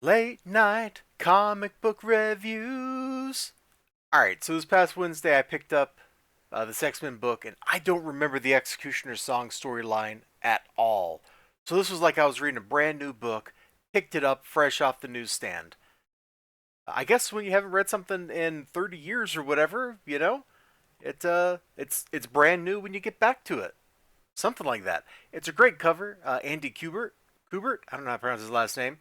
Late night comic book reviews. Alright, so this past Wednesday I picked up this X-Men book, and I don't remember the Executioner's Song storyline at all. So this was like I was reading a brand new book, picked it up fresh off the newsstand. I guess when you haven't read something in 30 years or whatever, it's brand new when you get back to it. Something like that. It's a great cover. Andy Kubert, I don't know how to pronounce his last name.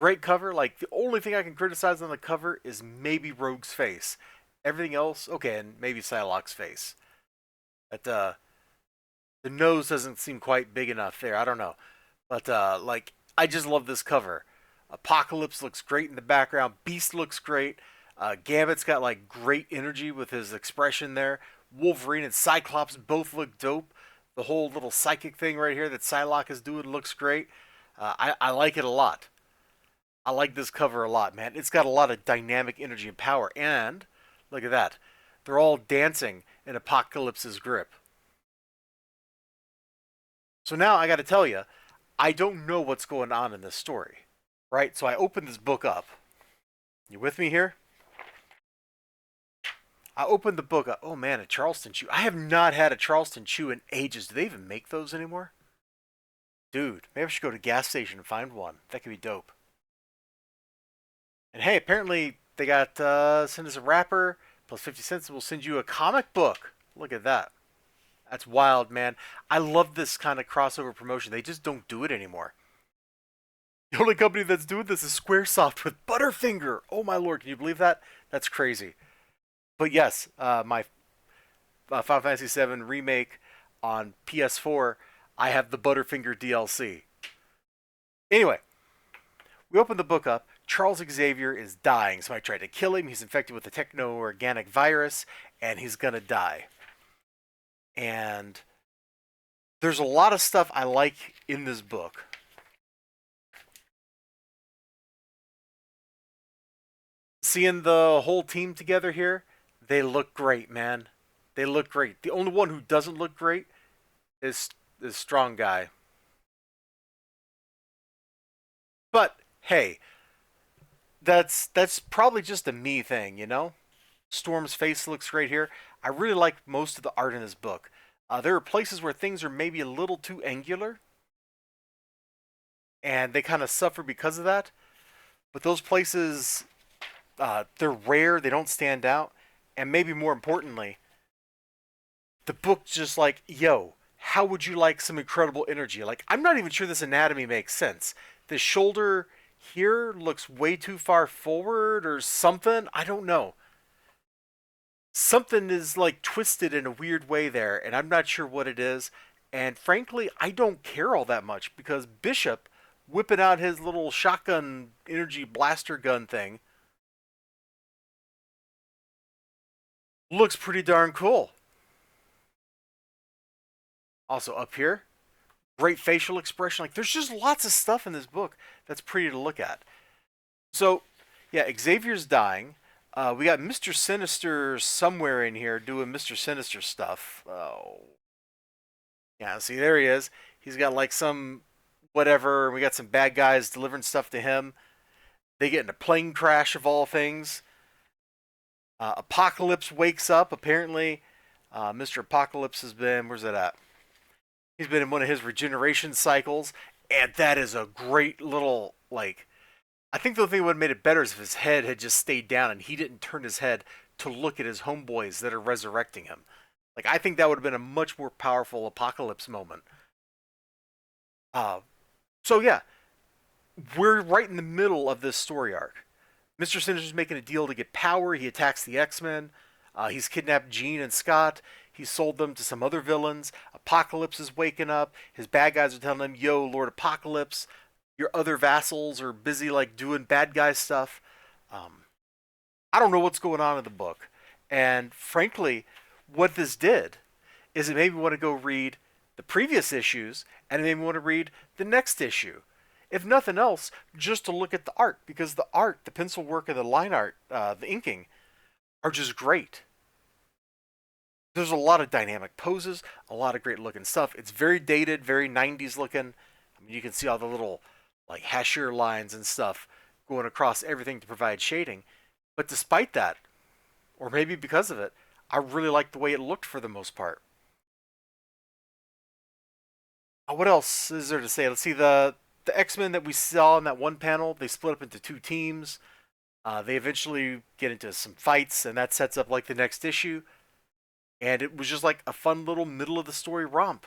Great cover. Like, the only thing I can criticize on the cover is maybe Rogue's face. Everything else, okay, and maybe Psylocke's face. But the nose doesn't seem quite big enough there. I don't know. But like, I just love this cover. Apocalypse looks great in the background. Beast looks great. Gambit's got like great energy with his expression there. Wolverine and Cyclops both look dope. The whole little psychic thing right here that Psylocke is doing looks great. I like it a lot. I like this cover a lot, man. It's got a lot of dynamic energy and power. And look at that. They're all dancing in Apocalypse's grip. So now I got to tell you, I don't know what's going on in this story, right? So I opened this book up. You with me here? I opened the book up. Oh man, a Charleston Chew. I have not had a Charleston Chew in ages. Do they even make those anymore? Dude, maybe I should go to a gas station and find one. That could be dope. And hey, apparently they got send us a wrapper plus 50 cents and we'll send you a comic book. Look at that. That's wild, man. I love this kind of crossover promotion. They just don't do it anymore. The only company that's doing this is Squaresoft with Butterfinger. Oh my lord, can you believe that? That's crazy. But yes, my Final Fantasy VII remake on PS4, I have the Butterfinger DLC. Anyway, we open the book up. Charles Xavier is dying. Somebody tried to kill him. He's infected with a techno-organic virus, and he's gonna die. And there's a lot of stuff I like in this book. Seeing the whole team together here, they look great, man. They look great. The only one who doesn't look great is Strong Guy. But hey, that's probably just a me thing, you know? Storm's face looks great here. I really like most of the art in this book. There are places where things are maybe a little too angular, and they kind of suffer because of that. But those places, they're rare. They don't stand out, and maybe more importantly, the book's just like, yo, how would you like some incredible energy? Like, I'm not even sure this anatomy makes sense. The shoulder here looks way too far forward or something. I don't know. Something is like twisted in a weird way there, and I'm not sure what it is. And frankly, I don't care all that much because Bishop whipping out his little shotgun energy blaster gun thing looks pretty darn cool. Also up here, great facial expression. Like, there's just lots of stuff in this book that's pretty to look at. So, yeah, Xavier's dying. We got Mr. Sinister somewhere in here doing Mr. Sinister stuff. Oh, yeah, see, there he is. He's got like some whatever. We got some bad guys delivering stuff to him. They get in a plane crash of all things. Apocalypse wakes up. Apparently, Mr. Apocalypse has been, where's that at? He's been in one of his regeneration cycles, and that is a great little, like, I think the thing that would have made it better is if his head had just stayed down and he didn't turn his head to look at his homeboys that are resurrecting him. Like, I think that would have been a much more powerful Apocalypse moment. Uh, so yeah, we're right in the middle of this story arc. Mr. Sinister's making a deal to get power. He attacks the X-Men. He's kidnapped Jean and Scott. He sold them to some other villains. Apocalypse is waking up. His bad guys are telling him, yo, Lord Apocalypse, your other vassals are busy like doing bad guy stuff. Um, I don't know what's going on in the book. And frankly, what this did is it made me want to go read the previous issues and it made me want to read the next issue. If nothing else, just to look at the art, because the art, the pencil work and the line art, the inking, are just great. There's a lot of dynamic poses, a lot of great looking stuff. It's very dated, very 90s looking. I mean, you can see all the little like hachure lines and stuff going across everything to provide shading. But despite that, or maybe because of it, I really liked the way it looked for the most part. What else is there to say? Let's see, the X-Men that we saw in that one panel, they split up into two teams. They eventually get into some fights, and that sets up like the next issue. And it was just like a fun little middle of the story romp.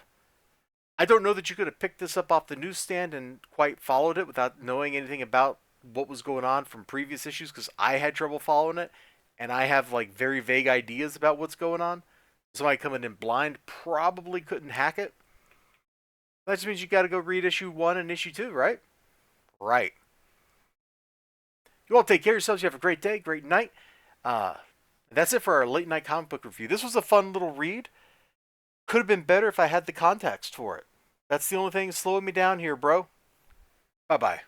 I don't know that you could have picked this up off the newsstand and quite followed it without knowing anything about what was going on from previous issues, because I had trouble following it, and I have like very vague ideas about what's going on. Somebody coming in blind probably couldn't hack it. That just means you got to go read issue 1 and issue 2, right? Right. You all take care of yourselves. You have a great day, great night. Uh, that's it for our late night comic book review. This was a fun little read. Could have been better if I had the context for it. That's the only thing slowing me down here, bro. Bye bye.